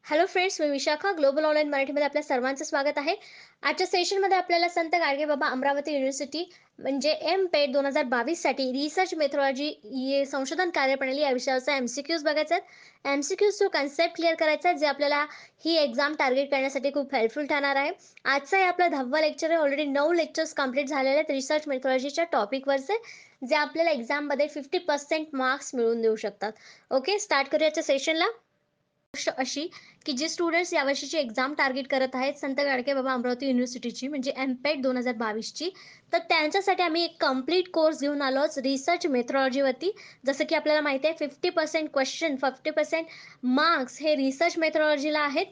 Hello friends, मी Vishakha. Global online मराठीमध्ये आपल्या सर्वांचं स्वागत आहे. आजच्या सेशनमध्ये आपल्याला संत गाडगेबाबा अमरावती युनिव्हर्सिटी म्हणजे एम-पेट 2022साठी रिसर्च मेथॉडॉलॉजी संशोधन कार्यप्रणाली या विषयाचा एम-सी-क्यूज बघायचा आहेत. एम-सी-क्यूज थ्रू कन्सेप्ट क्लिअर करायचा आहे, जे आपल्याला ही एक्झाम टार्गेट करण्यासाठी खूप हेल्पफुल ठरणार आहे. आजचा हे आपला 10वा लेक्चर आहे. ऑलरेडी 9 लेक्चर्स कंप्लीट झालेले आहेत रिसर्च मेथॉडॉलॉजीच्या टॉपिकवरचे, जे आपल्याला एक्झाममध्ये 50% मार्क्स मिळवून देऊ शकतात. ओके, स्टार्ट करूया आजच्या सेशनला. गोष्ट अशी, की जे स्टुडंट्स यावर्षीची एक्झाम टार्गेट करत आहेत, संत गाडगेबाबा अमरावती युनिव्हर्सिटीची म्हणजे एम-पेट 2022ची, तर त्यांच्यासाठी आम्ही एक कंप्लीट कोर्स घेऊन आलो आहोत रिसर्च मेथॉडॉलॉजीवरती. जसं की आपल्याला माहिती आहे 50% क्वेश्चन, 50% मार्क्स हे रिसर्च मेथॉडॉलॉजीला आहेत.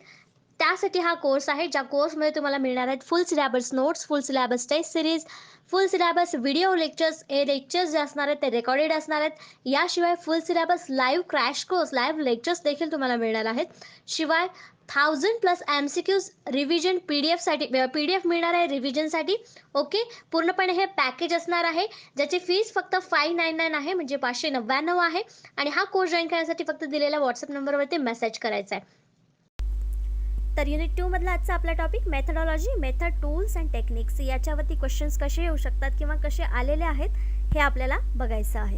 त्यासाठी हा कोर्स आहे, ज्या कोर्समध्ये तुम्हाला मिळणार आहेत full syllabus notes, full syllabus test series, full syllabus video lectures. हे लेक्चर्स जे असणार आहेत ते रेकॉर्डेड असणार आहेत. याशिवाय full syllabus live crash course, live lectures देखील तुम्हाला मिळणार आहेत. शिवाय 1000 प्लस एम-सी-क्यूज रिव्हिजन पी-डी-एफ मिळणार आहे रिव्हिजनसाठी. ओके, पूर्णपणे हे पॅकेज असणार आहे, ज्याची फीस फक्त 599 आहे, म्हणजे 599 आहे. आणि हा कोर्स जॉईन करण्यासाठी फक्त दिलेल्या व्हॉट्सअप नंबरवरती मेसेज करायचा आहे. तर युनिट 2 मधला आजचा आपला topic methodology, method, tools and techniques. याच्यावरती क्वेश्चन्स कसे येऊ शकतात किंवा कसे आलेले आहेत हे आपल्याला बघायचं आहे.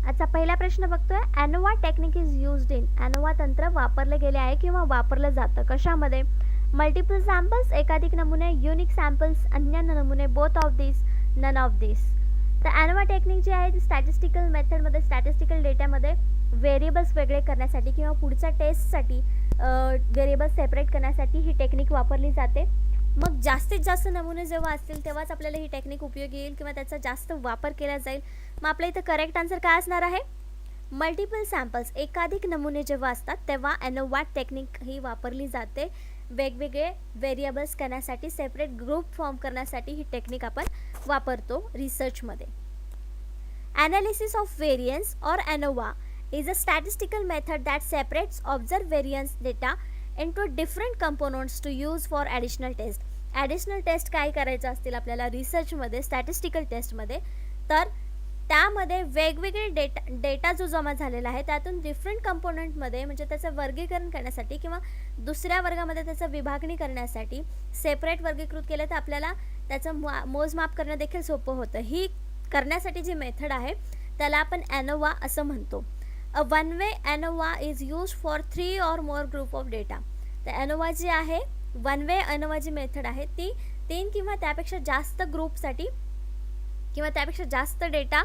आजचा पहिला प्रश्न बघतोय, ANOVA technique is used in. ANOVA तंत्र वापरले गेले आहे किंवा वापरलं जातं कशामध्ये? मल्टिपल सॅम्पल्स, एकाधिक नमुने, युनिक सॅम्पल्स, अन्य नमुने, both of this, none of this. तर एनोवा टेक्निक जी आहे ती स्टॅटिस्टिकल मेथडमध्ये, स्टॅटिस्टिकल डेटामध्ये व्हेरिएबल्स वेगळे करण्यासाठी किंवा पुढच्या टेस्टसाठी व्हेरिएबल्स सेपरेट करण्यासाठी ही टेक्निक वापरली जाते. मग जास्तीत जास्त नमुने जेव्हा असतील तेव्हाच आपल्याला ही टेक्निक उपयोगी येईल किंवा त्याचा जास्त वापर केला जाईल. मग आपल्या इथं करेक्ट आन्सर काय असणार आहे? मल्टिपल सॅम्पल्स, एकाधिक नमुने जेव्हा असतात तेव्हा एनोवा टेक्निक ही वापरली जाते. वेगवेगळे व्हेरिएबल्स करण्यासाठी, सेपरेट ग्रुप फॉर्म करण्यासाठी ही टेक्निक आपण वापरतो रिसर्चमध्ये. Analysis of variance or ANOVA is a statistical method that separates observed variance data into different components to use for additional test. Additional test काय करायचं असतील आपल्याला रिसर्चमध्ये, स्टॅटिस्टिकल टेस्टमध्ये, तर त्यामध्ये वेगवेगळे डेटा जो जमा झालेला आहे त्यातून डिफरंट कंपोनंटमध्ये, म्हणजे त्याचं वर्गीकरण करण्यासाठी किंवा दुसऱ्या वर्गामध्ये त्याचं विभागणी करण्यासाठी सेपरेट वर्गीकृत केलं तर आपल्याला त्याचं मोजमाप करणं देखील सोपं होतं. ही करण्यासाठी जी मेथड आहे त्याला आपण एनोवा असं म्हणतो. A one-way ANOVA is used for 3 or more group of data. तर ANOVA जी आहे, वन वे ANOVA जी मेथड आहे ती 3 किंवा त्यापेक्षा जास्त ग्रुपसाठी किंवा त्यापेक्षा जास्त डेटा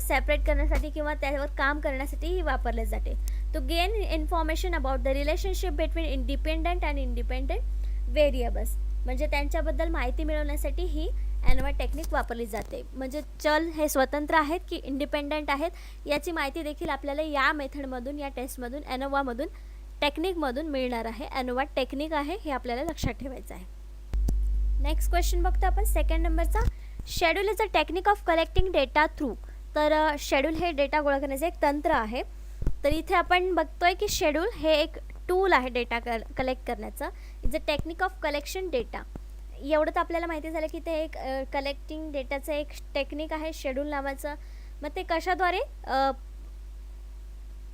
सेपरेट करण्यासाठी किंवा त्यावर काम करण्यासाठी ही वापरले जाते. To gain information about the relationship between independent and independent variables, म्हणजे त्यांच्याबद्दल माहिती मिळवण्यासाठी ही एनोवा टेक्निक वापरली जाते. म्हणजे चल हे स्वतंत्र आहेत की इंडिपेंडंट आहेत याची माहिती देखील आपल्याला या मेथडमधून, या टेस्टमधून, एनोवामधून, टेक्निकमधून मिळणार आहे. एनोवा टेक्निक आहे हे आपल्याला लक्षात ठेवायचं आहे. नेक्स्ट क्वेश्चन बघतो आपण सेकंड नंबरचा. Schedule is a technique of collecting data through. तर शेड्यूल हे डेटा गोळा करण्याचे एक तंत्र आहे. तर इथे आपण बघतोय की शेड्यूल हे एक टूल आहे डेटा कलेक्ट करण्याचं. Is a technique of collection data. एवढं तर आपल्याला माहिती झालं की ते एक कलेक्टिंग डेटाचं एक टेक्निक आहे शेड्यूल नावाचं. मग ते कशाद्वारे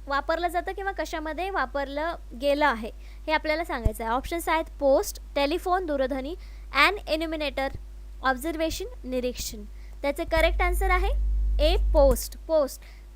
वापरलं जातं किंवा कशामध्ये वापरलं गेलं आहे हे आपल्याला सांगायचं आहे. ऑप्शन्स आहेत पोस्ट, टेलिफोन, दूरध्वनी, अँड एन्युमिनेटर, ऑब्झर्वेशन, निरीक्षण. त्याचे करेक्ट आन्सर आहे ए, पोस्ट.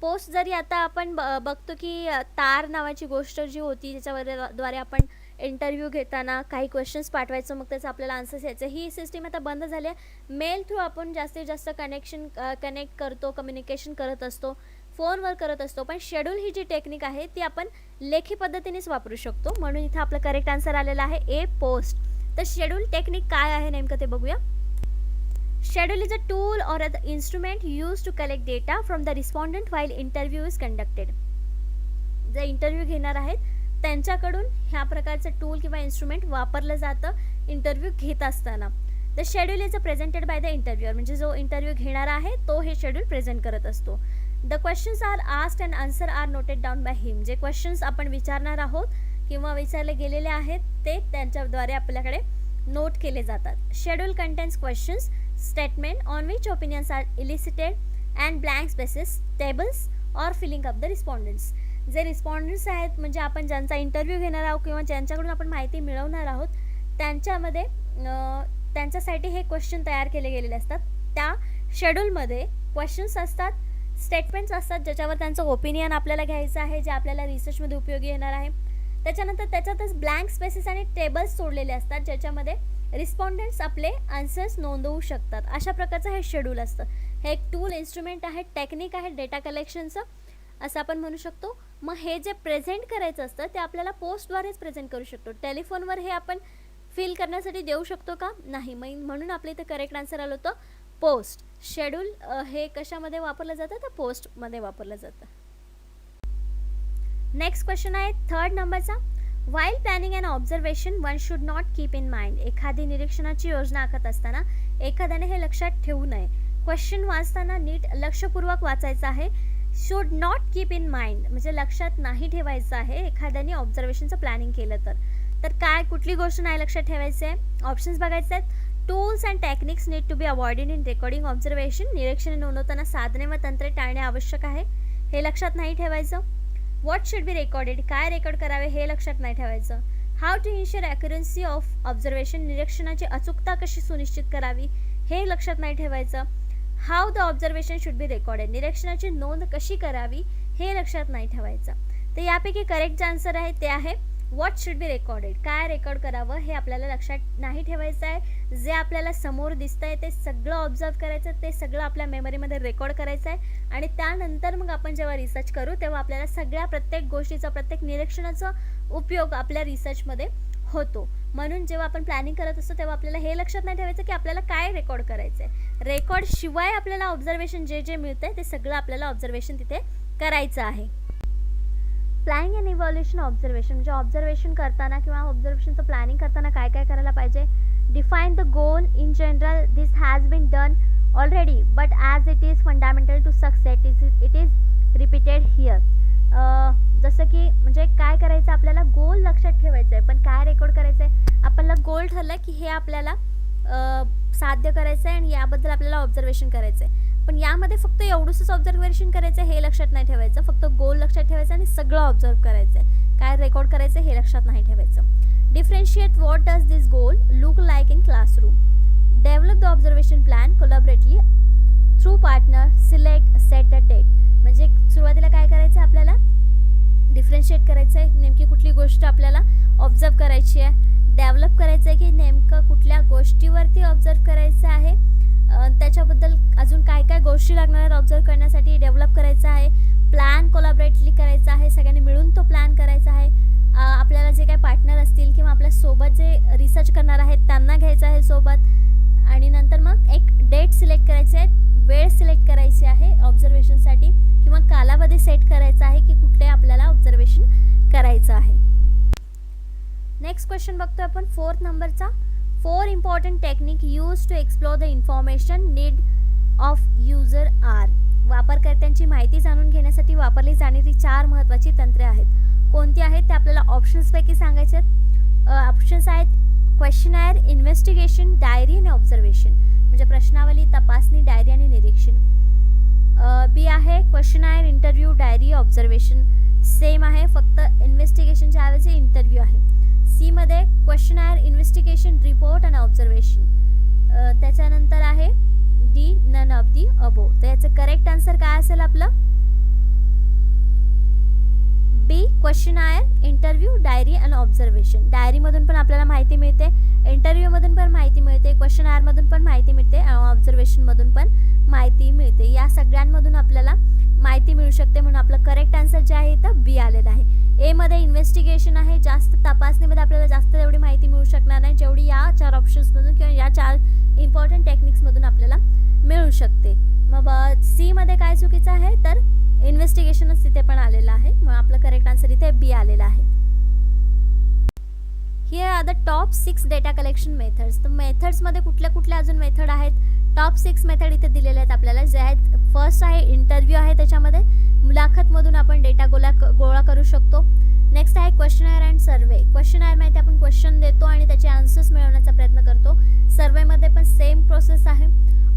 पोस्ट जरी आता आपण बघतो की तार नावाची गोष्ट जी होती ज्याच्याद्वारे आपण इंटरव्ह्यू घेताना काही क्वेश्चन्स पाठवायचं, मग त्याचं आपल्याला आन्सर्स यायचं, ही सिस्टीम आता बंद झाली आहे. मेल थ्रू आपण जास्तीत जास्त कनेक्ट करतो, कम्युनिकेशन करत असतो, फोनवर करत असतो. पण शेड्यूल ही जी टेक्निक आहे ती आपण लेखी पद्धतीनेच वापरू शकतो. म्हणून इथं आपलं करेक्ट आन्सर आलेला आहे ए, पोस्ट. तर शेड्यूल टेक्निक काय आहे नेमकं ते बघूया. Schedule is a tool or an instrument used to collect data from the respondent while interview is conducted. जे इंटरव्ह्यू घेणार आहेत त्यांच्याकडून ह्या प्रकारचं टूल किंवा इन्स्ट्रुमेंट वापरलं जातं इंटरव्ह्यू घेत असताना. The schedule is a presented by the इंटरव्ह्यूअर, म्हणजे जो इंटरव्ह्यू घेणारा आहे तो हे शेड्यूल प्रेझेंट करत असतो. The questions are asked and answer are noted down by him. जे क्वेश्चन्स आपण विचारणार आहोत किंवा विचारले गेलेले आहेत ते त्यांच्याद्वारे आपल्याकडे नोट केले जातात. Schedule contains questions, statement on which opinions are elicited and blank spaces, tables or filling up the respondents. जे रिस्पॉन्डंट्स आहेत म्हणजे आपण ज्यांचा इंटरव्ह्यू घेणार आहोत किंवा ज्यांच्याकडून आपण माहिती मिळवणार आहोत त्यांच्यामध्ये त्यांच्यासाठी हे क्वेश्चन तयार केले गेलेले असतात. त्या शेड्यूलमध्ये क्वेश्चन्स असतात, स्टेटमेंट्स असतात ज्याच्यावर त्यांचं ओपिनियन आपल्याला घ्यायचं आहे, जे आपल्याला रिसर्चमध्ये उपयोगी येणार आहे. त्याच्यानंतर त्याच्यातच ब्लँक स्पेसेस आणि टेबल्स सोडलेले असतात ज्याच्यामध्ये रिस्पॉन्डंट्स आपले आन्सर्स नोंदवू शकतात. अशा प्रकारचं हे शेड्यूल असतं. हे एक टूल, इन्स्ट्रुमेंट आहे, टेक्निक आहे डेटा कलेक्शनचं असं आपण म्हणू शकतो. मग हे जे प्रेझेंट करायचं असतं ते आपल्याला पोस्टद्वारेच प्रेझेंट करू शकतो. टेलिफोनवर हे आपण फिल करण्यासाठी देऊ शकतो का? नाही. म्हणून आपल्या इथं करेक्ट आन्सर आलं होतं पोस्ट. शेड्यूल हे कशामध्ये वापरलं जातं तर पोस्टमध्ये वापरलं जातं. नेक्स्ट क्वेश्चन आहे 3rd नंबरचा. While planning and observation one should not keep in mind. एखादी निरीक्षणाची योजना आखत असताना एखाद्याने हे लक्षात ठेवू नये. क्वेश्चन वाचताना नीट लक्षपूर्वक वाचायचं आहे. Should not keep in mind म्हणजे लक्षात नाही ठेवायचं आहे एखाद्याने ऑब्झर्वेशनचं प्लॅनिंग केलं तर काय कुठली गोष्ट नाही लक्षात ठेवायचं आहे. ऑप्शन्स बघायचे आहेत. Tools and techniques need to be avoided in recording observation. निरीक्षणे नोंदवताना साधने व तंत्रे टाळणे आवश्यक आहे, हे लक्षात नाही ठेवायचं. व्हॉट शुड बी रेकॉर्डेड, काय रेकॉर्ड करावे हे लक्षात नाही ठेवायचं. How to ensure accuracy of observation, निरीक्षणाची अचूकता कशी सुनिश्चित करावी हे लक्षात नाही ठेवायचं. How the observation should be recorded, निरीक्षणाची नोंद कशी करावी हे लक्षात नाही ठेवायचं. तर यापैकी करेक्ट जे आन्सर आहे ते आहे व्हॉट शुड बी रेकॉर्डेड. काय रेकॉर्ड करावं हे आपल्याला लक्षात नाही ठेवायचं आहे. जे आपल्याला समोर दिसतं आहे ते सगळं ऑब्झर्व करायचं, ते सगळं आपल्या मेमरीमध्ये रेकॉर्ड करायचं आहे आणि त्यानंतर मग आपण जेव्हा रिसर्च करू तेव्हा आपल्याला सगळ्या प्रत्येक गोष्टीचा, प्रत्येक निरीक्षणाचा उपयोग आपल्या रिसर्चमध्ये होतो. म्हणून जेव्हा आपण प्लॅनिंग करत असतो तेव्हा आपल्याला हे लक्षात नाही ठेवायचं की आपल्याला काय रेकॉर्ड करायचं आहे. रेकॉर्ड शिवाय आपल्याला ऑब्झर्वेशन जे मिळतं आहे ते सगळं आपल्याला ऑब्झर्वेशन तिथे करायचं आहे. प्लॅनिंग अँड इव्हॉल्युशन ऑब्झर्वेशन म्हणजे ऑब्झर्वेशन करताना किंवा ऑब्झर्वेशनचं प्लॅनिंग करताना काय काय करायला पाहिजे. Define the goal in general, this has been done already but as it is fundamental to success it is repeated here. जसं की म्हणजे काय करायचं आपल्याला गोल लक्षात ठेवायचं आहे पण काय रेकॉर्ड करायचं आहे. आपल्याला गोल ठरलं की हे आपल्याला साध्य करायचं आहे आणि याबद्दल आपल्याला ऑब्झर्वेशन करायचं आहे, पण यामध्ये फक्त एवढंच ऑब्झर्वेशन करायचं हे लक्षात नाही ठेवायचं. फक्त गोल लक्षात ठेवायचं आणि सगळं ऑब्झर्व करायचं आहे. काय रेकॉर्ड करायचं हे लक्षात नाही ठेवायचं. Differentiate what does this goal look like in classroom. Develop the observation plan collaboratively through partner, select, set a date. म्हणजे सुरुवातीला काय करायचं आहे आपल्याला डिफरेन्शिएट करायचं आहे नेमकी कुठली गोष्ट आपल्याला ऑब्झर्व करायची आहे. डेव्हलप करायचं आहे की नेमकं कुठल्या गोष्टीवरती ऑब्झर्व करायचं आहे, त्याच्याबद्दल अजून काय काय गोष्टी लागणार आहेत ऑब्झर्व करण्यासाठी डेव्हलप करायचं आहे. प्लॅन कोलॅबरेटली करायचा आहे, सगळ्यांनी मिळून तो प्लॅन करायचा आहे. आपल्याला जे काही पार्टनर असतील किंवा आपल्यासोबत जे रिसर्च करणार आहेत त्यांना घ्यायचं आहे सोबत. आणि नंतर मग एक डेट सिलेक्ट करायची आहे, वेळ सिलेक्ट करायची आहे ऑब्झर्वेशनसाठी किंवा कालावधी सेट करायचा आहे की कुठले आपल्याला ऑब्झर्वेशन करायचं आहे. नेक्स्ट क्वेश्चन बघतोय आपण 4th नंबरचा. 4 important technique used to explore the information need of user are. वापरकर्त्यांची माहिती जाणून घेण्यासाठी वापरली जाणारी 4 महत्त्वाची तंत्रे आहेत. कोणती आहेत ते आपल्याला ऑप्शन्सपैकी सांगायचे आहेत. ऑप्शन्स आहेत क्वेश्चनायर, इन्व्हेस्टिगेशन, डायरी आणि ऑब्झर्वेशन. म्हणजे प्रश्नावली, तपासणी, डायरी आणि निरीक्षण. बी आहे questionnaire, interview, diary, observation. Same आहे, फक्त इन्व्हेस्टिगेशनच्या ऐवजी इंटरव्ह्यू आहे. सी मध्ये क्वेश्चनायर, इन्व्हेस्टिगेशन, रिपोर्ट आणि ऑब्झर्वेशन. त्याच्यानंतर आहे डी नन ऑफ दी अबो. तर याचं करेक्ट आन्सर काय असेल आपलं बी क्वेश्चनायर, इंटरव्ह्यू, डायरी आणि ऑब्झर्वेशन. डायरीमधून पण आपल्याला माहिती मिळते, इंटरव्ह्यूमधून पण माहिती मिळते, क्वेश्चनायरमधून पण माहिती मिळते आणि ऑब्झर्वेशनमधून पण माहिती मिळते. या सगळ्यांमधून आपल्याला माहिती मिळू शकते म्हणून आपलं करेक्ट आन्सर जे आहे तर बी आलेलं आहे. ए मध्ये इन्व्हेस्टिगेशन आहे, जास्त तपासणीमध्ये आपल्याला जास्त एवढी माहिती मिळू शकणार नाही जेवढी या 4 ऑप्शन्समधून किंवा या 4 इम्पॉर्टंट टेक्निक्समधून आपल्याला मिळू शकते. मग सी मध्ये काय चुकीचं आहे तर इन्व्हेस्टिगेशनच तिथे पण आलेलं आहे, मग आपलं करेक्ट आन्सर इथे बी आलेला आहे. Here are the top 6 data collection methods. तर मेथड्समध्ये कुठल्या कुठल्या अजून मेथड आहेत. टॉप 6 मेथड इथे दिलेले आहेत आपल्याला, जे आहेत फर्स्ट आहे इंटरव्ह्यू आहे, त्याच्यामध्ये मुलाखतमधून आपण डेटा गोळा करू शकतो. नेक्स्ट आहे क्वेश्चनायर अँड सर्वे. क्वेश्चनायर माहिती आपण क्वेश्चन देतो आणि त्याचे आन्सर्स मिळवण्याचा प्रयत्न करतो. सर्वेमध्ये पण सेम प्रोसेस आहे.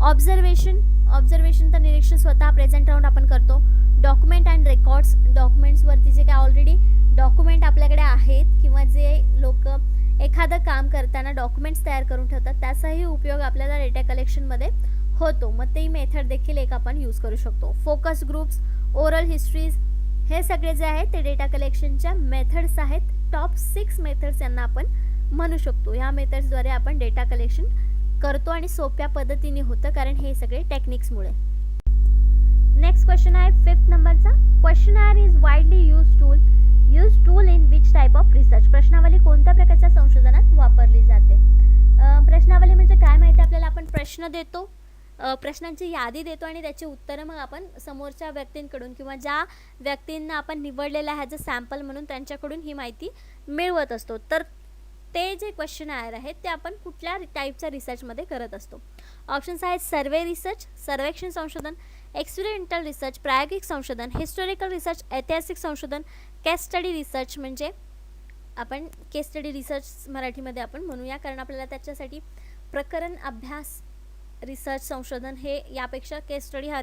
ऑब्झर्वेशन, ऑब्झर्वेशन तर निरीक्षण स्वतः प्रेझेंट राहून आपण करतो. डॉक्युमेंट अँड रेकॉर्ड्स, डॉक्युमेंट्सवरती जे काय ऑलरेडी डॉक्युमेंट आपल्याकडे आहेत किंवा जे लोक एखादं काम करताना डॉक्युमेंट्स तयार करून ठेवतात त्याचाही उपयोग आपल्याला डेटा कलेक्शनमध्ये होतो. मग ते मेथड देखील एक आपण यूज करू शकतो. फोकस ग्रुप्स, ओरल हिस्ट्रीज, हे सगळे जे आहेत ते डेटा कलेक्शनच्या मेथड्स आहेत. टॉप 6 मेथड्स यांना आपण म्हणू शकतो. ह्या मेथड्सद्वारे आपण डेटा कलेक्शन करतो आणि सोप्या पद्धतीने होतं कारण हे सगळे टेक्निक्समुळे. नेक्स्ट क्वेश्चन आहे 5th नंबरचा. Questionnaire is widely use tool in which type of research. प्रश्नावली कोणत्या प्रकारच्या संशोधनात वापरली जाते. प्रश्नावली म्हणजे काय माहिती आपल्याला, आपण प्रश्न देतो, प्रश्नांची यादी देतो आणि त्याची उत्तरं मग आपण समोरच्या व्यक्तींकडून किंवा ज्या व्यक्तींना आपण निवडलेलं आहे ॲज अ सॅम्पल म्हणून त्यांच्याकडून ही माहिती मिळवत असतो. तर ते जे क्वेश्चनर आहेत ते आपण कुठल्या टाईपच्या रिसर्चमध्ये करत असतो. ऑप्शन्स आहेत सर्वे रिसर्च, सर्वेक्षण संशोधन, एक्सपेरिमेंटल रिसर्च, प्रायोगिक संशोधन, हिस्टॉरिकल रिसर्च, ऐतिहासिक संशोधन, केस स्टडी रिसर्च. म्हणजे आपण केस स्टडी रिसर्च मराठीमध्ये आपण म्हणूया कारण आपल्याला त्याच्यासाठी प्रकरण अभ्यास रिसर्च संशोधन हे यापेक्षा केस स्टडी हा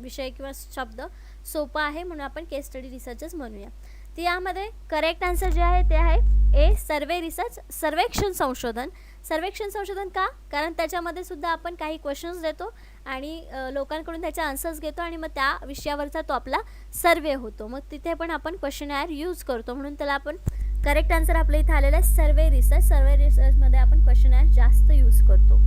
विषय किंवा शब्द सोपा आहे म्हणून आपण केस स्टडी रिसर्चच म्हणूया. तर यामध्ये करेक्ट आन्सर जे आहे ते आहे ए सर्वे रिसर्च, सर्वेक्षण संशोधन. सर्वेक्षण संशोधन का, कारण त्याच्यामध्ये सुद्धा आपण काही क्वेश्चन्स देतो आणि लोकांकडून त्याचे आन्सर्स घेतो आणि मग त्या विषयावरचा तो आपला सर्वे होतो. मग तिथे पण आपण क्वेश्चनर यूज करतो म्हणून त्याला आपण करेक्ट आन्सर आपल्या इथे आलेला आहे सर्वे रिसर्च. सर्वे रिसर्चमध्ये आपण क्वेश्चनर जास्त यूज करतो.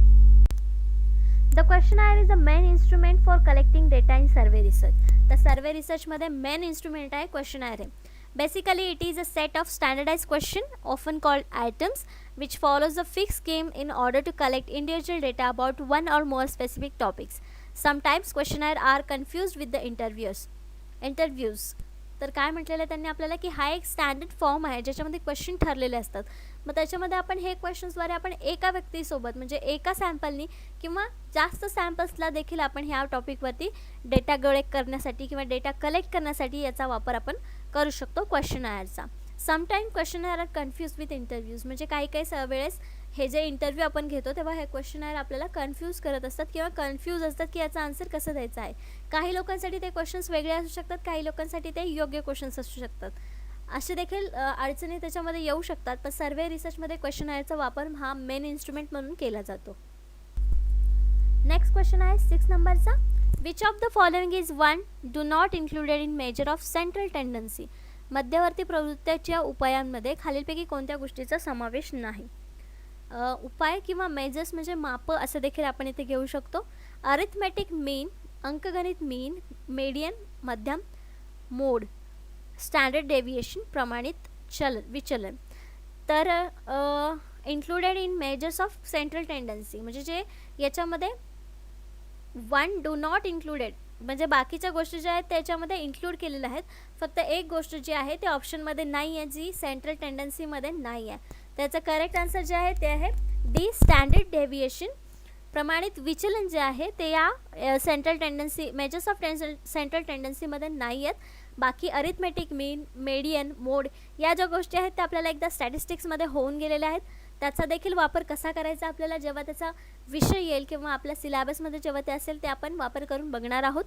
The questionnaire is the main instrument for collecting data in survey research. तर सर्वे रिसर्चमध्ये मेन इन्स्ट्रुमेंट आहे क्वेश्चनर आहे. Basically, it is a set of standardized question, often called items, which follows a fixed scheme in order to collect individual data about one or more specific topics. Sometimes questionnaires are confused with the interviews. तर काय म्हटलेलं आहे त्यांनी आपल्याला की हा एक standard form आहे ज्याच्यामध्ये क्वेश्चन ठरलेले असतात. मग त्याच्यामध्ये आपण हे क्वेश्चन्सद्वारे आपण एका व्यक्तीसोबत म्हणजे एका सॅम्पलनी किंवा जास्त सॅम्पल्सला देखील आपण ह्या टॉपिकवरती डेटा कलेक्ट करण्यासाठी किंवा डेटा कलेक्ट करण्यासाठी याचा वापर आपण करू शकतो क्वेश्चनरचा. Sometime questionnaire are confuse with interviews. म्हणजे काही वेळेस हे जे इंटरव्ह्यू आपण घेतो तेव्हा हे क्वेश्चनर आपल्याला कन्फ्यूज करत असतात किंवा कन्फ्यूज असतात की याचा आन्सर कसं द्यायचा आहे. काही लोकांसाठी ते क्वेश्चन्स वेगळे असू शकतात, काही लोकांसाठी ते योग्य क्वेश्चन्स असू शकतात. असे देखील अडचणी त्याच्यामध्ये येऊ शकतात. पण सर्वे रिसर्चमध्ये क्वेश्चनरचा वापर हा मेन इन्स्ट्रुमेंट म्हणून केला जातो. नेक्स्ट क्वेश्चन आहे 6 नंबरचा. Which of the following is one do not included in measure of central tendency. मध्यवर्ती प्रवृत्तीच्या उपायांमध्ये खालीलपैकी कोणत्या गोष्टीचा समावेश नाही. उपाय किंवा मेजर्स म्हणजे माप असं देखील आपण इथे घेऊ शकतो. अरिथमेटिक मीन, अंकगणित मीन, मेडियन मध्यम, मोड, स्टँडर्ड डेव्हिएशन, प्रमाणित विचलन. तर included in measures of central tendency म्हणजे जे याच्यामध्ये वन डू नॉट इन्क्लुडेड म्हणजे बाकीच्या गोष्टी ज्या आहेत त्याच्यामध्ये इन्क्लूड केलेल्या आहेत. फक्त एक गोष्ट जी आहे ते ऑप्शनमध्ये नाही आहे जी सेंट्रल टेंडन्सीमध्ये नाही आहे. त्याचं करेक्ट आन्सर जे आहे ते आहे डी स्टँडर्ड डेव्हिएशन. प्रमाणित विचलन जे आहे ते या central tendency measures of central टेंडन्सीमध्ये नाही आहेत. बाकी अरिथमेटिक मीन, मेडियन, मोड या ज्या गोष्टी आहेत त्या आपल्याला एकदा स्टॅटिस्टिक्समध्ये होऊन गेलेल्या आहेत. त्याचा देखील वापर कसा करायचा आपल्याला जेव्हा त्याचा विषय येईल किंवा आपल्या सिलेबसमध्ये जेव्हा ते असेल ते आपण वापर करून बघणार आहोत.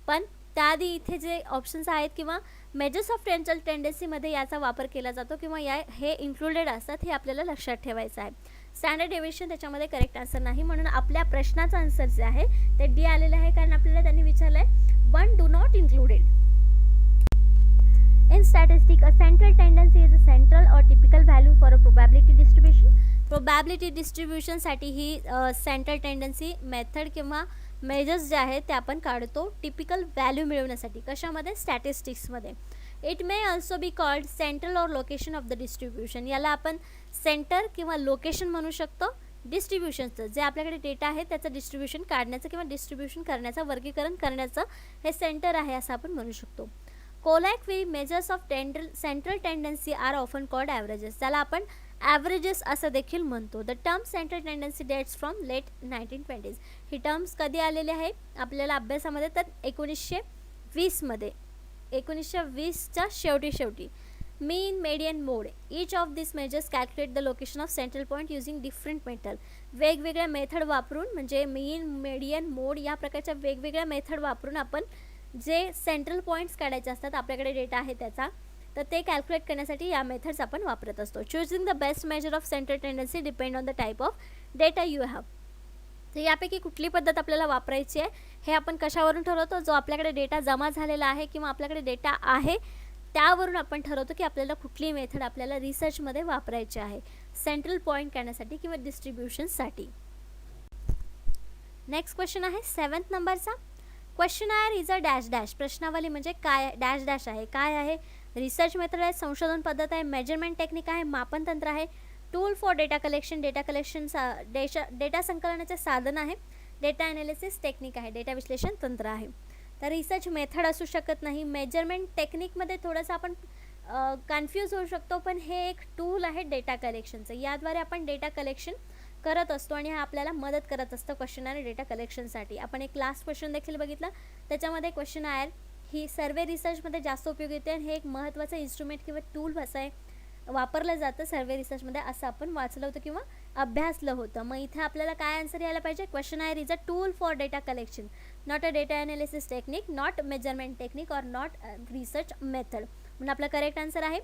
पण त्याआधी इथे जे ऑप्शन्स आहेत किंवा मेजर्स ऑफ सेंट्रल टेंडन्सीमध्ये याचा वापर केला जातो किंवा हे इन्क्लुडेड असतात हे आपल्याला लक्षात ठेवायचं आहे. स्टँडर्ड डेव्हिएशन त्याच्यामध्ये करेक्ट आन्सर नाही म्हणून आपल्या प्रश्नाचा आन्सर जे आहे ते डी आलेलं आहे कारण आपल्याला त्यांनी विचारलं आहे one do not included. In statistics, a central tendency is a central or typical value for a probability distribution. Probability distribution साठी ही सेंट्रल टेंडन्सी मेथड किंवा मेजर्स जे आहेत ते आपण काढतो टिपिकल व्हॅल्यू मिळवण्यासाठी. कशामध्ये? स्टॅटिस्टिक्समध्ये. It may also be called central or location of the distribution. याला आपण सेंटर किंवा लोकेशन म्हणू शकतो. डिस्ट्रीब्युशनचं जे आपल्याकडे डेटा आहे त्याचं डिस्ट्रीब्युशन काढण्याचं किंवा डिस्ट्रीब्युशन करण्याचं वर्गीकरण करण्याचं हे सेंटर आहे असं आपण म्हणू शकतो. Colloquially, measures of central tendency are often called averages. त्याला आपण averages असं देखील म्हणतो. The term central tendency dates from late 1920s. He terms कधी आलेली आहे आपल्याला अभ्यासामध्ये तर 1920 मध्ये 1920च्या शेवटी mean, median, mode. Each of these measures calculate the location of central point using different method. वेगवेगळ्या मेथड वापरून म्हणजे मीन, मेडियन, मोड या प्रकारच्या वेगवेगळ्या मेथड वापरून आपण जे सेंट्रल पॉईंट्स काढायचे असतात आपल्याकडे डेटा आहे त्याचा, तर ते कॅल्क्युलेट करण्यासाठी या मेथड्स आपण वापरत असतो. Choosing the best measure of centre tendency depend on the type of data you have. तर यापैकी कुठली पद्धत आपल्याला वापरायची आहे हे आपण कशावरून ठरवतो? जो आपल्याकडे डेटा जमा झालेला आहे किंवा आपल्याकडे डेटा आहे त्यावरून आपण ठरवतो की आपल्याला कुठली मेथड आपल्याला रिसर्चमध्ये वापरायची आहे सेंट्रल पॉईंट काढण्यासाठी किंवा डिस्ट्रीब्युशनसाठी. नेक्स्ट क्वेश्चन आहे 7th नंबरचा. Questionnaire is a dash dash. प्रश्नावली म्हणजे काय? डॅश डॅश आहे. काय आहे? रिसर्च मेथड आहे, संशोधन पद्धत आहे, मेजरमेंट टेक्निक आहे, मापन तंत्र आहे, tool for data collection, data संकलनाचे साधन आहे, डेटा ॲनालिसिस टेक्निक आहे, डेटा विश्लेषण तंत्र आहे. तर रिसर्च मेथड असू शकत नाही. मेजरमेंट टेक्निकमध्ये थोडंसं आपण कन्फ्यूज होऊ शकतो, पण हे एक टूल आहे डेटा कलेक्शनचं. याद्वारे आपण डेटा कलेक्शन करत असतो आणि हा आपल्याला मदत करत असतं क्वेश्चनायर डेटा कलेक्शनसाठी. आपण एक लास्ट क्वेश्चन देखील बघितलं, त्याच्यामध्ये क्वेश्चनायर ही सर्वे रिसर्चमध्ये जास्त उपयोगी येते आणि हे एक महत्त्वाचं इन्स्ट्रुमेंट किंवा टूल असं आहे वापरलं जातं सर्वे रिसर्चमध्ये, असं आपण वाचलं होतं किंवा अभ्यासलं होतं. मग इथे आपल्याला काय आन्सर यायला पाहिजे? Questionnaire is a tool for data collection, not a data analysis technique, not measurement technique और नॉट रिसर्च मेथड. म्हणून आपला करेक्ट आन्सर आहे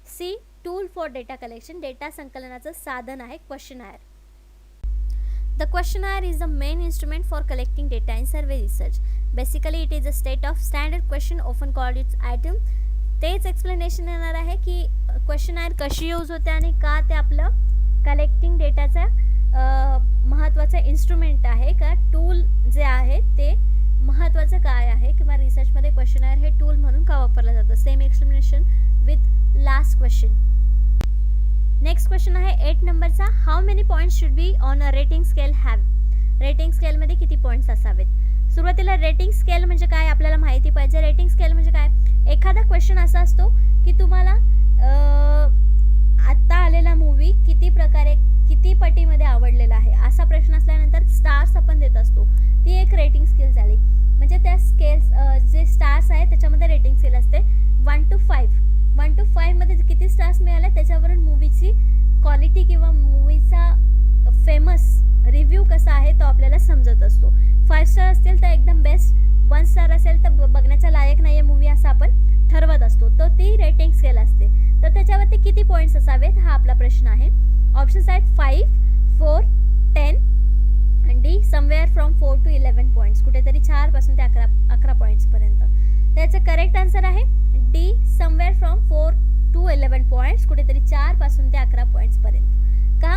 C, tool for data collection. Data संकलनाचं साधन आहे questionnaire. The questionnaire is the main instrument for collecting data in survey research. Basically, it is a state of standard question, often called its item. तेच explanation येणार आहे की questionnaire कशी use होते आणि का ते आपलं कलेक्टिंग डेटाचं महत्त्वाचं इन्स्ट्रुमेंट आहे, का टूल जे आहे ते महत्त्वाचं काय आहे किंवा रिसर्चमध्ये क्वेश्चनायर हे टूल म्हणून का वापरलं जातं. Same explanation with last question. Next question आहे 8 नंबरचा. How many points should be on a rating scale have. Rating स्केलमध्ये किती पॉईंट्स असावेत? सुरुवातीला रेटिंग स्केल म्हणजे काय आपल्याला माहिती पाहिजे. रेटिंग स्केल म्हणजे काय? एखादा क्वेश्चन असा असतो की तुम्हाला आत्ता आलेला मूवी किती पटीमध्ये आवडलेला आहे असा प्रश्न असल्यानंतर स्टार्स आपण देत असतो. ती एक रेटिंग स्केल झाली. म्हणजे त्या स्केल्स जे स्टार्स आहे त्याच्यामध्ये रेटिंग स्केल असते 1 to 5. 1 to 5 मध्ये किती स्टार्स मिळाले त्याच्यावरून मूवीची क्वालिटी किंवा मूवीचा फेमस रिव्ह्यू कसा आहे तो आपल्याला समजत असतो. 5 स्टार असतील तर एकदम बेस्ट, 1 स्टार असेल तर बघण्याचा लायक नाही आहे मूवी असं आपण ठरवत असतो. तर ती रेटिंग स्केल असते. तर त्याच्यावरती किती पॉईंट्स असावेत हा आपला प्रश्न आहे. ऑप्शन्स आहेत 5, 4, 10 आणि D somewhere from 4 to 11 points. कुठेतरी 4 पासून ते 11 पॉईंट्सपर्यंत. त्याचं करेक्ट आन्सर आहे D, somewhere from 4 to 11 points. कुठेतरी 4 पासून ते 11 पॉईंट्सपर्यंत. का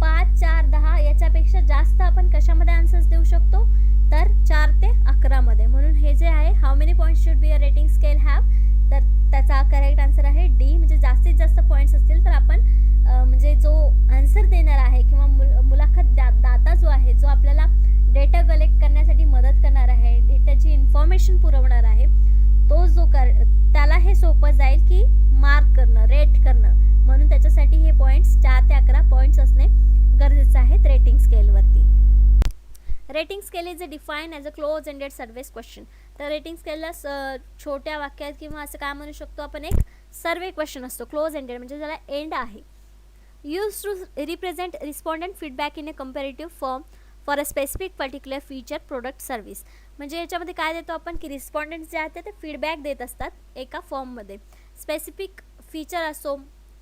5, 4, 10 याच्यापेक्षा जास्त आपण कशामध्ये आन्सर्स देऊ शकतो? तर 4 ते 11 मध्ये. म्हणून हे जे आहे how many points should be a rating scale have, तर त्याचा करेक्ट आन्सर आहे डी. म्हणजे जास्तीत जास्त पॉईंट्स असतील तर आपण म्हणजे जो आन्सर देणार आहे किंवा मुलाखत दाता जो आहे, जो आपल्याला डेटा कलेक्ट करण्यासाठी मदत करणार आहे, डेटाची इन्फॉर्मेशन पुरवणार आहे, तो जो त्याला हे सोपं जाईल की मार्क करणं, रेट करणं. म्हणून त्याच्यासाठी हे पॉईंट्स 4 ते 11 पॉईंट्स असणे गरजेचं आहे रेटिंग स्केलवरती. Rating scale is define as a close ended surveys question. तर रेटिंग स्केलला छोट्या वाक्यात किंवा असं काय म्हणू शकतो आपण, एक सर्वे क्वेश्चन असतो क्लोज एंडेड म्हणजे ज्याला एंड आहे. Use to represent respondent feedback in a comparative form for a specific particular feature, product, service. म्हणजे याच्यामध्ये काय देतो आपण की रिस्पॉन्डंट जे आहेत ते फीडबॅक देत असतात एका फॉर्ममध्ये. स्पेसिफिक फीचर असो,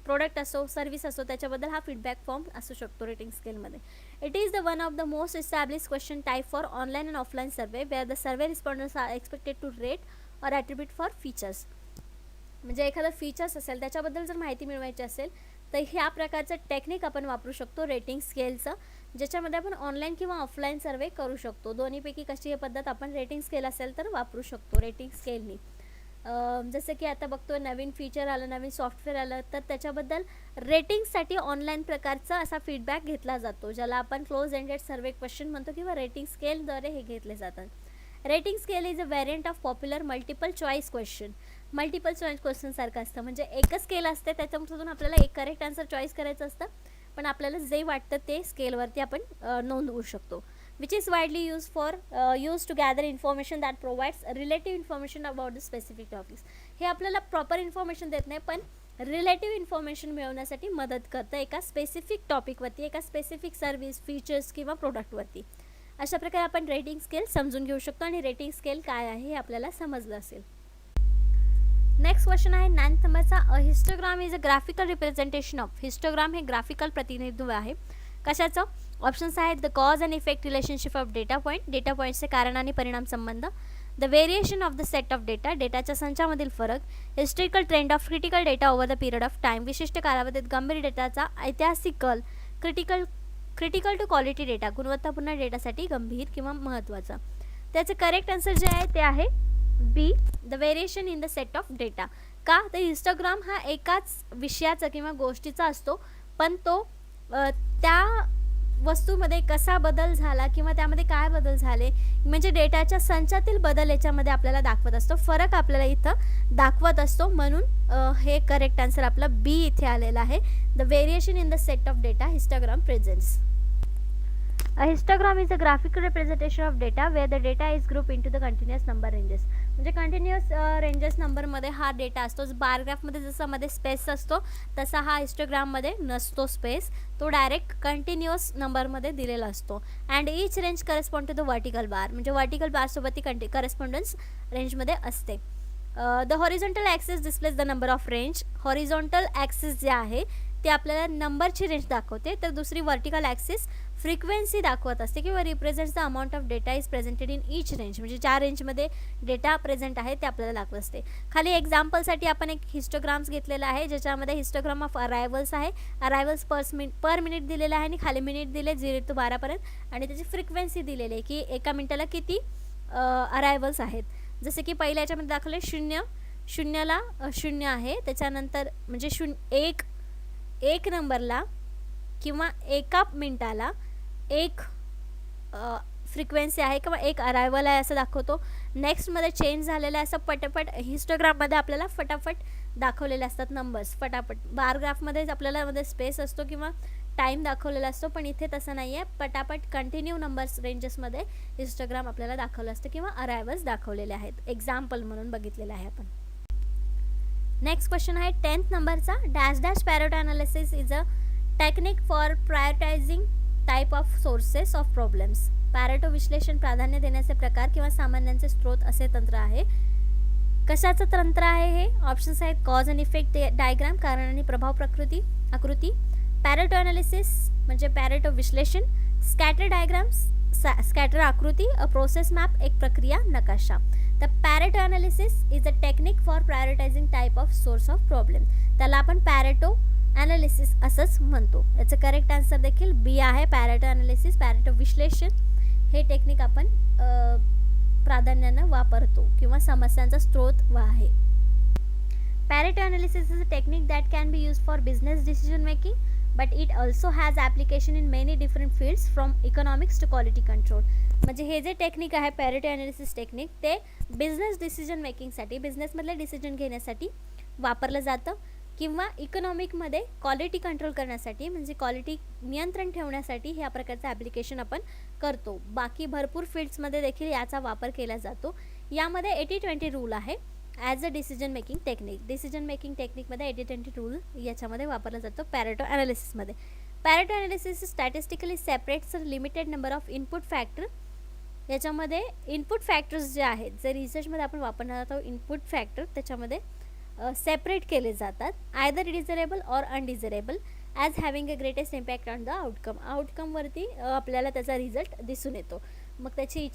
प्रोडक्ट असो, सर्व्हिस असो, त्याच्याबद्दल हा फीडबॅक फॉर्म असू शकतो रेटिंग स्केलमध्ये. It is the one of the most establish question type for online and offline survey where the survey responders are expected to rate or attribute for features. म्हणजे एखादं features असेल त्याच्याबद्दल जर माहिती मिळवायची असेल तर ह्या प्रकारचं टेक्निक आपण वापरू शकतो रेटिंग स्केलचं, ज्याच्यामध्ये आपण ऑनलाईन किंवा ऑफलाईन सर्वे करू शकतो. दोन्हीपैकी कशी ही पद्धत आपण रेटिंग स्केल असेल तर वापरू शकतो रेटिंग स्केलनी. जसं की आता बघतो नवीन फीचर आलं, नवीन सॉफ्टवेअर आलं, तर त्याच्याबद्दल रेटिंगसाठी ऑनलाईन प्रकारचा असा फीडबॅक घेतला जातो, ज्याला आपण क्लोज एंडेड सर्वे क्वेश्चन म्हणतो किंवा रेटिंग स्केलद्वारे हे घेतले जातात. Rating scale is a variant of popular multiple choice question. Multiple choice question सारखं असतं, म्हणजे एकच स्केल असते त्याच्यामधून आपल्याला एक करेक्ट आन्सर चॉईस करायचं असतं, पण आपल्याला जे वाटतं ते स्केलवरती आपण नोंदवू शकतो. which is widely used to gather information that provides relative information about the specific topics. हे आपल्याला प्रॉपर इन्फॉर्मेशन देत नाही, पण रिलेटिव्ह इन्फॉर्मेशन मिळवण्यासाठी मदत करतं एका स्पेसिफिक टॉपिकवरती, एका स्पेसिफिक सर्व्हिस, फीचर्स किंवा प्रोडक्टवरती. अशा प्रकारे आपण रेटिंग स्केल समजून घेऊ शकतो आणि रेटिंग स्केल काय आहे हे आपल्याला समजलं असेल. नेक्स्ट क्वेश्चन आहे 9th नंबरचा. अ histogram is a graphical representation of. Histogram हे ग्राफिकल प्रतिनिधित्व आहे. कशाचं? ऑप्शन्स आहेत the cause and effect relationship of data point, data पॉईंटचे कारण आणि परिणाम संबंध, the variation of the set of data, डेटाच्या संचामधील फरक, historical trend of critical data over the period of time, विशिष्ट कालावधीत गंभीर डेटाचा ऐतिहासिक कल, क्रिटिकल टू क्वालिटी डेटा, गुणवत्तापूर्ण डेटासाठी गंभीर किंवा महत्त्वाचा. त्याचे करेक्ट आन्सर जे आहे ते आहे B, the variation in the set of data. का? तर हिस्टोग्राम हा एकाच विषयाचा किंवा गोष्टीचा असतो, पण तो त्या वस्तूमध्ये कसा बदल झाला किंवा त्यामध्ये काय बदल झाले म्हणजे डेटाच्या संचातील बदल याच्यामध्ये आपल्याला दाखवत असतो, फरक आपल्याला इथं दाखवत असतो. म्हणून हे करेक्ट आन्सर आपलं बी इथे आलेलं आहे. The variation in the set of data histogram presents. A histogram is a graphical representation of data where the data is grouped into the continuous number ranges. म्हणजे कंटिन्युअस रेंजेस नंबरमध्ये हा data असतो. बारग्राफमध्ये जसं मध्ये स्पेस असतो तसा हा हिस्टोग्राममध्ये नसतो स्पेस, तो डायरेक्ट कंटिन्युअस नंबरमध्ये दिलेला असतो. And each range correspond to the vertical bar, म्हणजे वर्टिकल बारसोबत ती करस्पॉन्डन्स रेंजमध्ये असते. The horizontal axis displays the number of range. Horizontal axis जे आहे ते आपल्याला नंबरची रेंज दाखवते, तर दुसरी वर्टिकल ॲक्सिस फ्रिक्वेन्सी दाखवत असते किंवा represents the amount of data is presented in each range, म्हणजे ज्या रेंजमध्ये डेटा प्रेझेंट आहे ते आपल्याला दाखवत असते. खाली एक्झाम्पलसाठी आपण एक हिस्टोग्राम्स घेतलेला आहे ज्याच्यामध्ये हिस्टोग्राम ऑफ अरायवल्स आहे. अरायवल्स पर मिनिट दिलेलं आहे आणि खाली मिनिट दिले 0 ते 12 पर्यंत आणि त्याची फ्रिक्वेन्सी दिलेली आहे की एका मिनिटाला किती अरायवल्स आहेत. जसे की पहिल्या याच्यामध्ये दाखवले 0ला 0 आहे, त्याच्यानंतर म्हणजे 1 नंबरला किंवा एका मिनिटाला 1 फ्रिक्वेन्सी आहे किंवा 1 अरायवल आहे असं दाखवतो. नेक्स्टमध्ये चेंज झालेलं आहे असं पटापट हिस्टोग्राममध्ये आपल्याला फटाफट दाखवलेले असतात नंबर्स फटाफट. बारग्राफमध्ये आपल्याला मध्ये स्पेस असतो किंवा टाईम दाखवलेला असतो, पण इथे तसं नाही आहे. पटापट कंटिन्यू नंबर्स रेंजेसमध्ये हिस्टोग्राम आपल्याला दाखवलं असतं किंवा अरायवल्स दाखवलेले आहेत. एक्झाम्पल म्हणून बघितलेलं आहे आपण. नेक्स्ट क्वेश्चन आहे 10th नंबरचा. Dash Pareto analysis is a technique for prioritising type of sources of problems. Pareto विश्लेषण प्राधान्य देण्याचे प्रकार किंवा सामान्यांचे स्रोत असे तंत्र आहे. कशाचं तंत्र आहे हे? ऑप्शन्स आहेत कॉज अँड इफेक्ट डायग्राम, कारण आणि प्रभाव आकृती, पॅरेटो अनालिसिस म्हणजे पॅरेटो विश्लेषण, स्कॅटर डायग्राम्स स्कॅटर आकृती, अ प्रोसेस मॅप एक प्रक्रिया नकाशा. The Pareto analysis is a technique for prioritising type of source of problem. त्याला आपण पॅरेटो ॲनालिसिस असंच म्हणतो. याचं करेक्ट आन्सर देखील बी आहे. पॅरेटो ॲनालिसिस, पॅरेटो विश्लेषण हे टेक्निक आपण प्राधान्यानं वापरतो किंवा समस्यांचा स्रोत आहे. Pareto analysis is a technique that can be use for business decision making, but it also has application in many different fields from economics to quality control. म्हणजे हे जे टेक्निक आहे पॅरेटो ॲनालिसिस टेक्निक ते business decision मेकिंगसाठी, बिझनेसमधले decision घेण्यासाठी वापरलं जातं किंवा इकॉनॉमिकमध्ये क्वालिटी कंट्रोल करण्यासाठी म्हणजे क्वालिटी नियंत्रण ठेवण्यासाठी ह्या प्रकारचं ॲप्लिकेशन आपण करतो. बाकी भरपूर फील्ड्समध्ये देखील याचा वापर केला जातो. यामध्ये 80-20 रूल आहे as a decision making technique. Decision making टेक्निकमध्ये 80-20 रूल याच्यामध्ये वापरला जातो पॅरेटो ॲनालिसिसमध्ये. Pareto analysis statistically separates limited number of input factor. याच्यामध्ये इनपुट फॅक्टर्स जे आहेत जे रिसर्चमध्ये आपण वापरणार आहोत इनपुट फॅक्टर त्याच्यामध्ये सेपरेट केले जातात. Either desirable or undesirable as having a greatest impact on the outcome. आउटकमवरती आपल्याला त्याचा रिझल्ट दिसून येतो. मग त्याची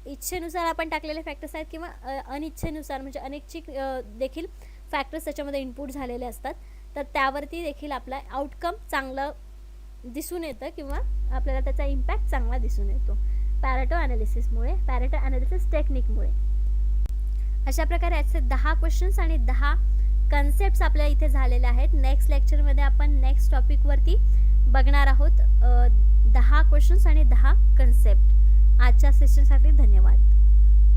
इच्छेनुसार आपण टाकलेले फॅक्टर्स आहेत किंवा अनिच्छेनुसार म्हणजे अनैच्छिक देखील फॅक्टर्स त्याच्यामध्ये इनपुट झालेले असतात, तर त्यावरती देखील आपला आउटकम चांगलं दिसून येतं किंवा आपल्याला त्याचा इम्पॅक्ट चांगला दिसून येतो पॅरेटो ॲनालिसिसमुळे, पॅरेटो ॲनालिसिस टेक्निकमुळे. अशा प्रकारे याचे 10 क्वेश्चन्स आणि 10 कन्सेप्ट्स आपल्या इथे झालेले आहेत. नेक्स्ट लेक्चरमध्ये आपण नेक्स्ट टॉपिकवरती बघणार आहोत 10 क्वेश्चन्स आणि 10 कन्सेप्ट. आजच्या सेशनसाठी धन्यवाद.